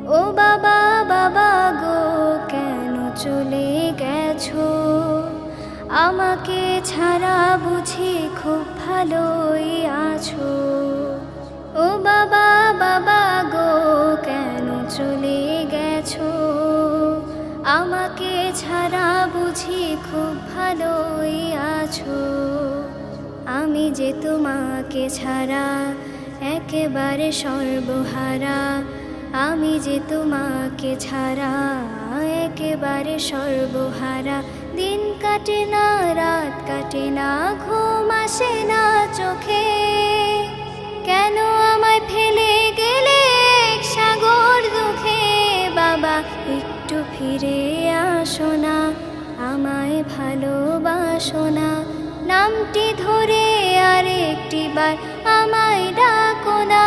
ও বাবা বাবা গো কেন চলে গেছো, আমাকে ছাড়া বুঝি খুব ভালোই আছো। ও বাবা বাবা গো কেন চলে গেছো, আমাকে ছাড়া বুঝি খুব ভালোই আছো। আমি যে তোমাকে ছাড়া একেবারে সর্বহারা, আমি যে তোমাকে ছাড়া একেবারে সর্বহারা। দিন কাটে না রাত কাটে না ঘুম আসে না চোখে, কেন আমায় ফেলে গেলে এক সাগর দুঃখে। বাবা একটু ফিরে আসো না, আমায় ভালোবাসো না, নামটি ধরে আর একটিবার আমায় ডাকো না।